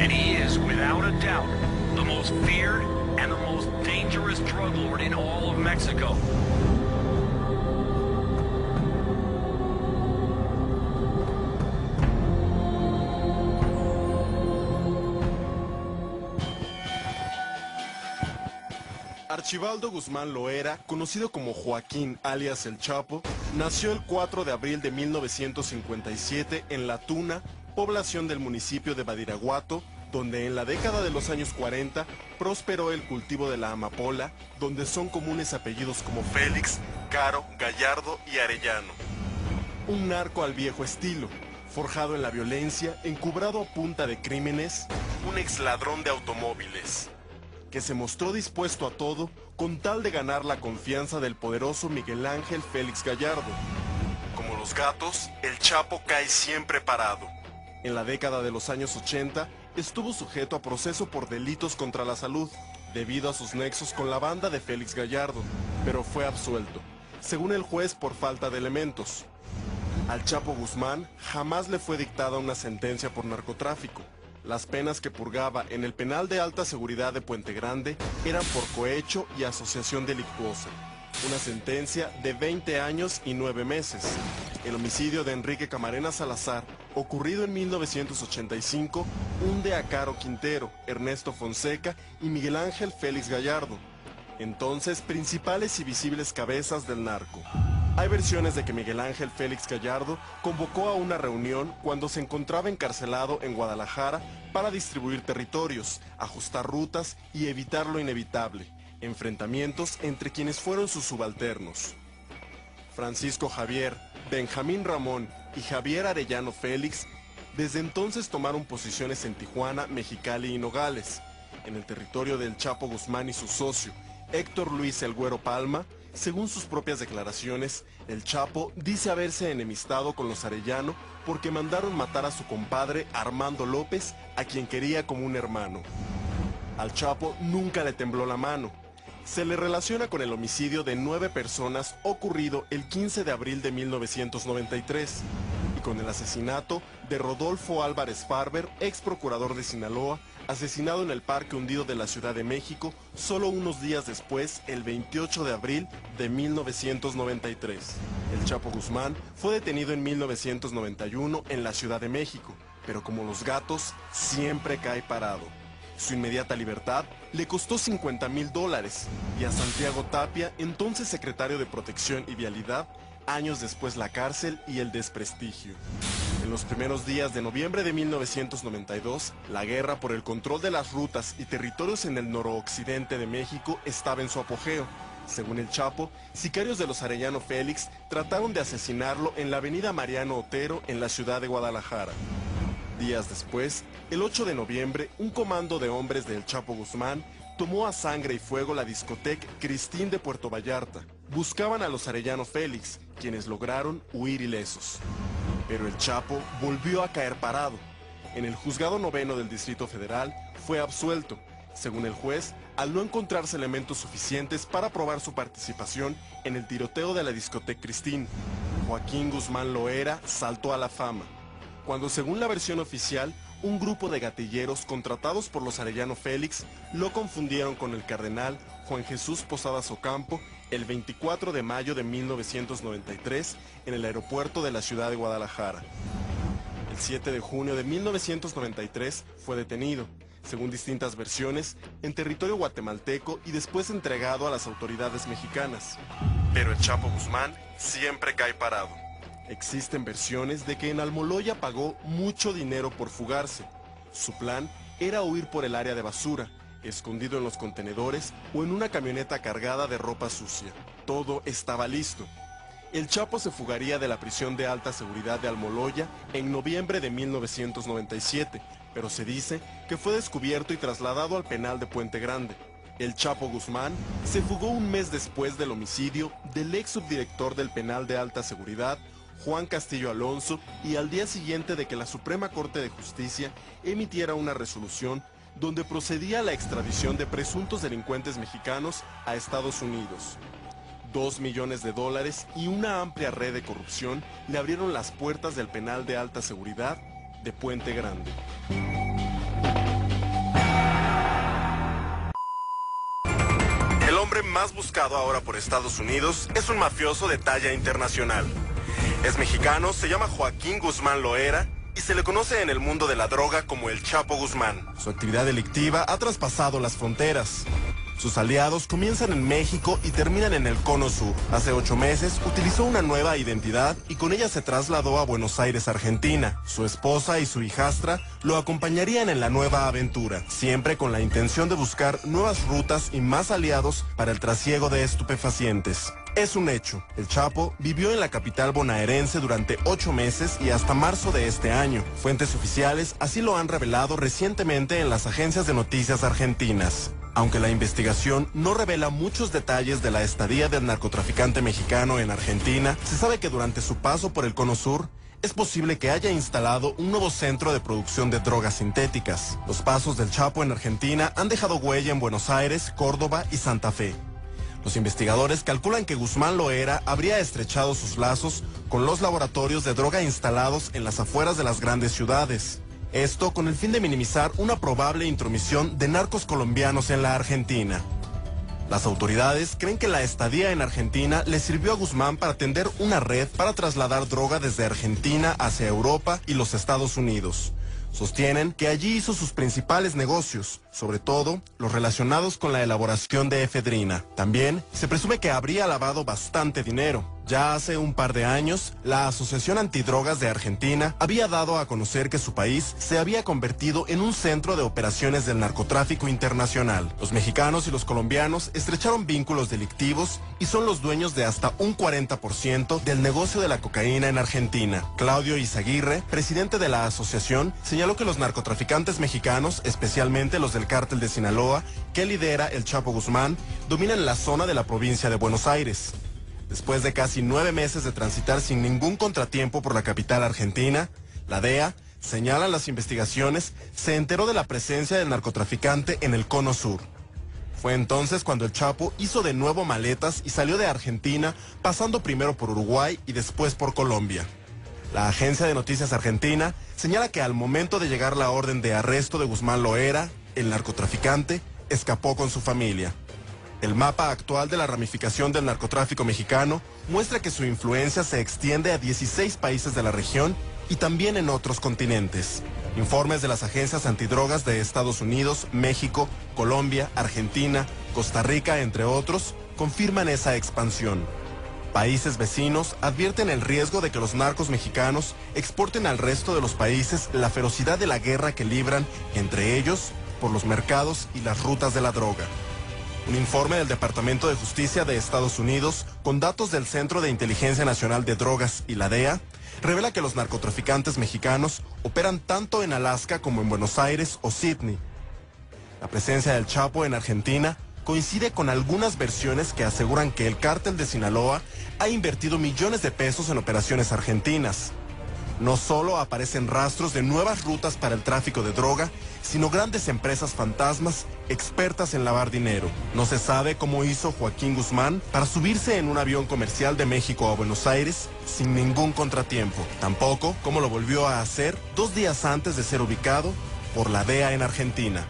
And he is, without a doubt, the most feared and the most dangerous drug lord in all of Mexico. Archibaldo Guzmán Loera, conocido como Joaquín alias El Chapo, nació el 4 de abril de 1957 en La Tuna, población del municipio de Badiraguato, donde en la década de los años 40 prosperó el cultivo de la amapola, donde son comunes apellidos como Félix, Caro, Gallardo y Arellano. Un narco al viejo estilo, forjado en la violencia, encubrado a punta de crímenes, un exladrón de automóviles, que se mostró dispuesto a todo con tal de ganar la confianza del poderoso Miguel Ángel Félix Gallardo. Como los gatos, el Chapo cae siempre parado. En la década de los años 80, estuvo sujeto a proceso por delitos contra la salud, debido a sus nexos con la banda de Félix Gallardo, pero fue absuelto, según el juez por falta de elementos. Al Chapo Guzmán jamás le fue dictada una sentencia por narcotráfico. Las penas que purgaba en el penal de alta seguridad de Puente Grande eran por cohecho y asociación delictuosa. Una sentencia de 20 años y 9 meses. El homicidio de Enrique Camarena Salazar, ocurrido en 1985, hunde a Caro Quintero, Ernesto Fonseca y Miguel Ángel Félix Gallardo, entonces principales y visibles cabezas del narco. Hay versiones de que Miguel Ángel Félix Gallardo convocó a una reunión cuando se encontraba encarcelado en Guadalajara para distribuir territorios, ajustar rutas y evitar lo inevitable, enfrentamientos entre quienes fueron sus subalternos. Francisco Javier, Benjamín Ramón y Javier Arellano Félix desde entonces tomaron posiciones en Tijuana, Mexicali y Nogales. En el territorio del Chapo Guzmán y su socio, Héctor Luis El Güero Palma, según sus propias declaraciones, el Chapo dice haberse enemistado con los Arellano porque mandaron matar a su compadre Armando López, a quien quería como un hermano. Al Chapo nunca le tembló la mano. Se le relaciona con el homicidio de 9 personas ocurrido el 15 de abril de 1993 y con el asesinato de Rodolfo Álvarez Farber, ex procurador de Sinaloa, asesinado en el Parque Hundido de la Ciudad de México solo unos días después, el 28 de abril de 1993. El Chapo Guzmán fue detenido en 1991 en la Ciudad de México, pero como los gatos, siempre cae parado. Su inmediata libertad le costó $50,000 y a Santiago Tapia, entonces secretario de Protección y Vialidad, años después la cárcel y el desprestigio. En los primeros días de noviembre de 1992, la guerra por el control de las rutas y territorios en el noroccidente de México estaba en su apogeo. Según el Chapo, sicarios de los Arellano Félix trataron de asesinarlo en la avenida Mariano Otero en la ciudad de Guadalajara. Días después, el 8 de noviembre, un comando de hombres del Chapo Guzmán tomó a sangre y fuego la discoteca Cristín de Puerto Vallarta. Buscaban a los Arellano Félix, quienes lograron huir ilesos. Pero el Chapo volvió a caer parado. En el juzgado noveno del Distrito Federal fue absuelto, según el juez, al no encontrarse elementos suficientes para probar su participación en el tiroteo de la discoteca Cristín. Joaquín Guzmán Loera saltó a la fama, cuando según la versión oficial, un grupo de gatilleros contratados por los Arellano Félix lo confundieron con el cardenal Juan Jesús Posadas Ocampo el 24 de mayo de 1993 en el aeropuerto de la ciudad de Guadalajara. El 7 de junio de 1993 fue detenido, según distintas versiones, en territorio guatemalteco y después entregado a las autoridades mexicanas. Pero el Chapo Guzmán siempre cae parado. Existen versiones de que en Almoloya pagó mucho dinero por fugarse. Su plan era huir por el área de basura, escondido en los contenedores o en una camioneta cargada de ropa sucia. Todo estaba listo. El Chapo se fugaría de la prisión de alta seguridad de Almoloya en noviembre de 1997, pero se dice que fue descubierto y trasladado al penal de Puente Grande. El Chapo Guzmán se fugó un mes después del homicidio del ex subdirector del penal de alta seguridad, Juan Castillo Alonso, y al día siguiente de que la Suprema Corte de Justicia emitiera una resolución donde procedía a la extradición de presuntos delincuentes mexicanos a Estados Unidos. $2 millones y una amplia red de corrupción le abrieron las puertas del penal de alta seguridad de Puente Grande. más buscado ahora por Estados Unidos es un mafioso de talla internacional. Es mexicano, se llama Joaquín Guzmán Loera y se le conoce en el mundo de la droga como el Chapo Guzmán. Su actividad delictiva ha traspasado las fronteras. Sus aliados comienzan en México y terminan en el Cono Sur. Hace 8 meses utilizó una nueva identidad y con ella se trasladó a Buenos Aires, Argentina. Su esposa y su hijastra lo acompañarían en la nueva aventura, siempre con la intención de buscar nuevas rutas y más aliados para el trasiego de estupefacientes. Es un hecho. El Chapo vivió en la capital bonaerense durante 8 meses y hasta marzo de este año. Fuentes oficiales así lo han revelado recientemente en las agencias de noticias argentinas. Aunque la investigación no revela muchos detalles de la estadía del narcotraficante mexicano en Argentina, se sabe que durante su paso por el Cono Sur, es posible que haya instalado un nuevo centro de producción de drogas sintéticas. Los pasos del Chapo en Argentina han dejado huella en Buenos Aires, Córdoba y Santa Fe. Los investigadores calculan que Guzmán Loera habría estrechado sus lazos con los laboratorios de droga instalados en las afueras de las grandes ciudades. Esto con el fin de minimizar una probable intromisión de narcos colombianos en la Argentina. Las autoridades creen que la estadía en Argentina le sirvió a Guzmán para tender una red para trasladar droga desde Argentina hacia Europa y los Estados Unidos. Sostienen que allí hizo sus principales negocios, sobre todo los relacionados con la elaboración de efedrina. También se presume que habría lavado bastante dinero. Ya hace un par de años, la Asociación Antidrogas de Argentina había dado a conocer que su país se había convertido en un centro de operaciones del narcotráfico internacional. Los mexicanos y los colombianos estrecharon vínculos delictivos y son los dueños de hasta un 40% del negocio de la cocaína en Argentina. Claudio Izaguirre, presidente de la asociación, señaló que los narcotraficantes mexicanos, especialmente los del cártel de Sinaloa, que lidera el Chapo Guzmán, dominan la zona de la provincia de Buenos Aires. Después de casi 9 meses de transitar sin ningún contratiempo por la capital argentina, la DEA, señalan las investigaciones, se enteró de la presencia del narcotraficante en el Cono Sur. Fue entonces cuando el Chapo hizo de nuevo maletas y salió de Argentina, pasando primero por Uruguay y después por Colombia. La agencia de noticias argentina señala que al momento de llegar la orden de arresto de Guzmán Loera, el narcotraficante escapó con su familia. El mapa actual de la ramificación del narcotráfico mexicano muestra que su influencia se extiende a 16 países de la región y también en otros continentes. Informes de las agencias antidrogas de Estados Unidos, México, Colombia, Argentina, Costa Rica, entre otros, confirman esa expansión. Países vecinos advierten el riesgo de que los narcos mexicanos exporten al resto de los países la ferocidad de la guerra que libran entre ellos por los mercados y las rutas de la droga. Un informe del Departamento de Justicia de Estados Unidos, con datos del Centro de Inteligencia Nacional de Drogas y la DEA, revela que los narcotraficantes mexicanos operan tanto en Alaska como en Buenos Aires o Sydney. La presencia del Chapo en Argentina coincide con algunas versiones que aseguran que el cártel de Sinaloa ha invertido millones de pesos en operaciones argentinas. No solo aparecen rastros de nuevas rutas para el tráfico de droga, sino grandes empresas fantasmas expertas en lavar dinero. No se sabe cómo hizo Joaquín Guzmán para subirse en un avión comercial de México a Buenos Aires sin ningún contratiempo. Tampoco cómo lo volvió a hacer 2 días antes de ser ubicado por la DEA en Argentina.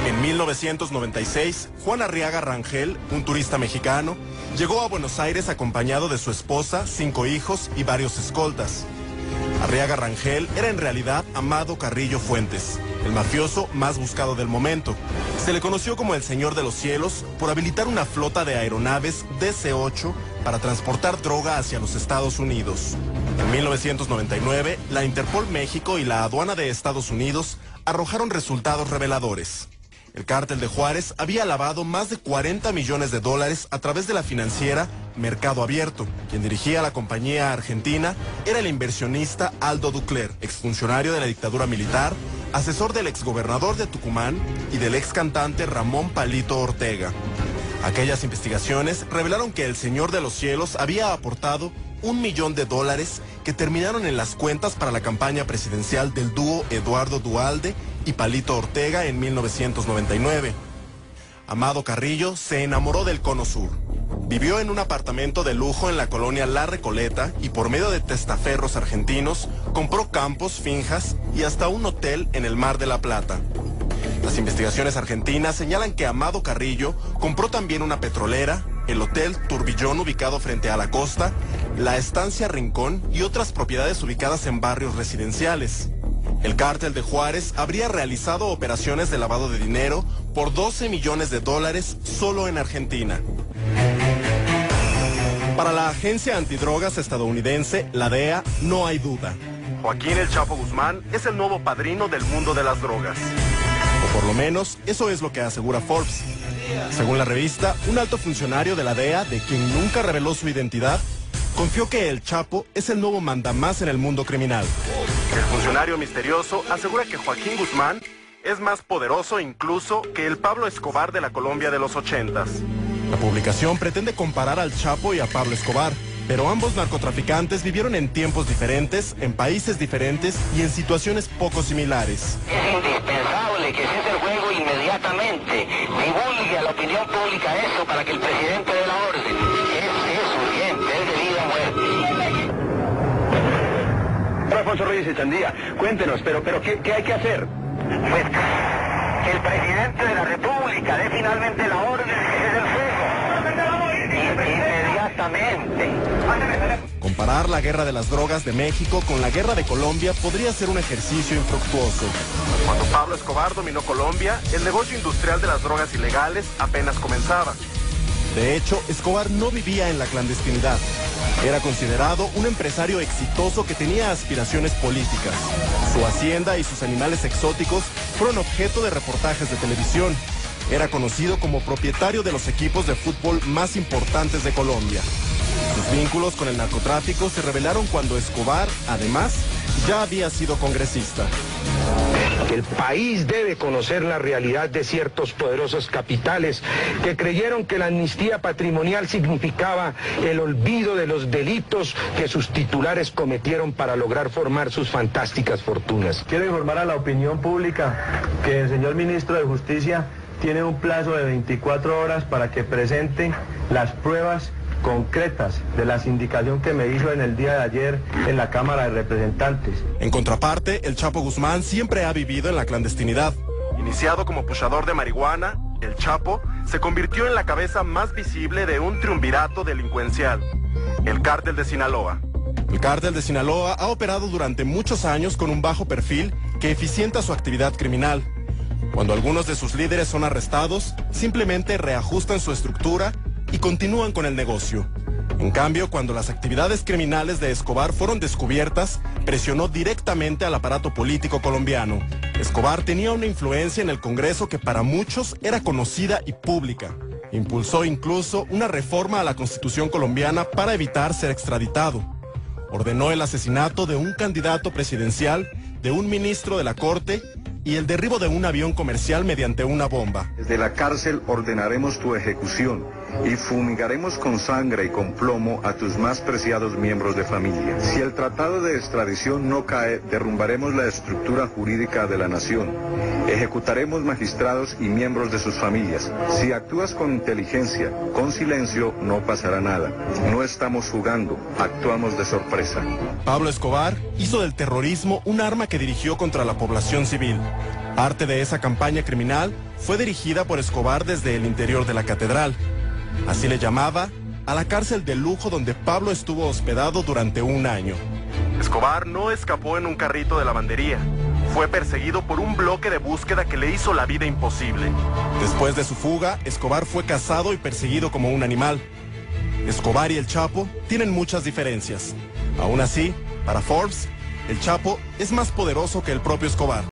En 1996, Juan Arriaga Rangel, un turista mexicano, llegó a Buenos Aires acompañado de su esposa, 5 hijos y varios escoltas. Arriaga Rangel era en realidad Amado Carrillo Fuentes, el mafioso más buscado del momento. Se le conoció como el Señor de los Cielos por habilitar una flota de aeronaves DC-8 para transportar droga hacia los Estados Unidos. En 1999, la Interpol México y la Aduana de Estados Unidos arrojaron resultados reveladores. El cártel de Juárez había lavado más de $40 millones a través de la financiera Mercado Abierto. Quien dirigía la compañía argentina era el inversionista Aldo Ducler, exfuncionario de la dictadura militar, asesor del exgobernador de Tucumán y del excantante Ramón Palito Ortega. Aquellas investigaciones revelaron que el Señor de los Cielos había aportado $1 millón que terminaron en las cuentas para la campaña presidencial del dúo Eduardo Duhalde y Palito Ortega en 1999. Amado Carrillo se enamoró del Cono Sur. Vivió en un apartamento de lujo en la colonia La Recoleta y por medio de testaferros argentinos compró campos, finjas y hasta un hotel en el Mar de la Plata. Las investigaciones argentinas señalan que Amado Carrillo compró también una petrolera, el Hotel Turbillón ubicado frente a la costa, la Estancia Rincón y otras propiedades ubicadas en barrios residenciales. El cártel de Juárez habría realizado operaciones de lavado de dinero por 12 millones de dólares solo en Argentina. Para la agencia antidrogas estadounidense, la DEA, no hay duda. Joaquín El Chapo Guzmán es el nuevo padrino del mundo de las drogas. O por lo menos, eso es lo que asegura Forbes. Según la revista, un alto funcionario de la DEA, de quien nunca reveló su identidad, confió que El Chapo es el nuevo mandamás en el mundo criminal. El funcionario misterioso asegura que Joaquín Guzmán es más poderoso incluso que el Pablo Escobar de la Colombia de los 80s. La publicación pretende comparar al Chapo y a Pablo Escobar, pero ambos narcotraficantes vivieron en tiempos diferentes, en países diferentes y en situaciones poco similares. Es indispensable que cese el juego inmediatamente. Divulgue a la opinión pública eso para que el presidente dé la orden. Es urgente, es de vida o muerte. Alfonso Reyes Echandía, cuéntenos, pero ¿qué hay que hacer? Pues que el presidente de la República dé finalmente la orden de que cese el fuego. Inmediatamente. Comparar la guerra de las drogas de México con la guerra de Colombia podría ser un ejercicio infructuoso. Cuando Pablo Escobar dominó Colombia, el negocio industrial de las drogas ilegales apenas comenzaba. De hecho, Escobar no vivía en la clandestinidad. Era considerado un empresario exitoso que tenía aspiraciones políticas. Su hacienda y sus animales exóticos fueron objeto de reportajes de televisión. Era conocido como propietario de los equipos de fútbol más importantes de Colombia. Sus vínculos con el narcotráfico se revelaron cuando Escobar, además, ya había sido congresista. El país debe conocer la realidad de ciertos poderosos capitales que creyeron que la amnistía patrimonial significaba el olvido de los delitos que sus titulares cometieron para lograr formar sus fantásticas fortunas. Quiero informar a la opinión pública que el señor ministro de Justicia tiene un plazo de 24 horas para que presente las pruebas concretas de la sindicación que me hizo en el día de ayer en la Cámara de Representantes. En contraparte, el Chapo Guzmán siempre ha vivido en la clandestinidad. Iniciado como puchador de marihuana, el Chapo se convirtió en la cabeza más visible de un triunvirato delincuencial, el Cártel de Sinaloa. El Cártel de Sinaloa ha operado durante muchos años con un bajo perfil que eficienta su actividad criminal. Cuando algunos de sus líderes son arrestados, simplemente reajustan su estructura y continúan con el negocio. En cambio, cuando las actividades criminales de Escobar fueron descubiertas, presionó directamente al aparato político colombiano. Escobar tenía una influencia en el Congreso que para muchos era conocida y pública. Impulsó incluso una reforma a la Constitución colombiana para evitar ser extraditado. Ordenó el asesinato de un candidato presidencial, de un ministro de la Corte y el derribo de un avión comercial mediante una bomba. Desde la cárcel ordenaremos tu ejecución y fumigaremos con sangre y con plomo a tus más preciados miembros de familia. Si el tratado de extradición no cae, derrumbaremos la estructura jurídica de la nación. Ejecutaremos magistrados y miembros de sus familias. Si actúas con inteligencia, con silencio, no pasará nada. No estamos jugando, actuamos de sorpresa. Pablo Escobar hizo del terrorismo un arma que dirigió contra la población civil. Parte de esa campaña criminal fue dirigida por Escobar desde el interior de la catedral. Así le llamaba a la cárcel de lujo donde Pablo estuvo hospedado durante un año. Escobar no escapó en un carrito de lavandería. Fue perseguido por un bloque de búsqueda que le hizo la vida imposible. Después de su fuga, Escobar fue cazado y perseguido como un animal. Escobar y el Chapo tienen muchas diferencias. Aún así, para Forbes, el Chapo es más poderoso que el propio Escobar.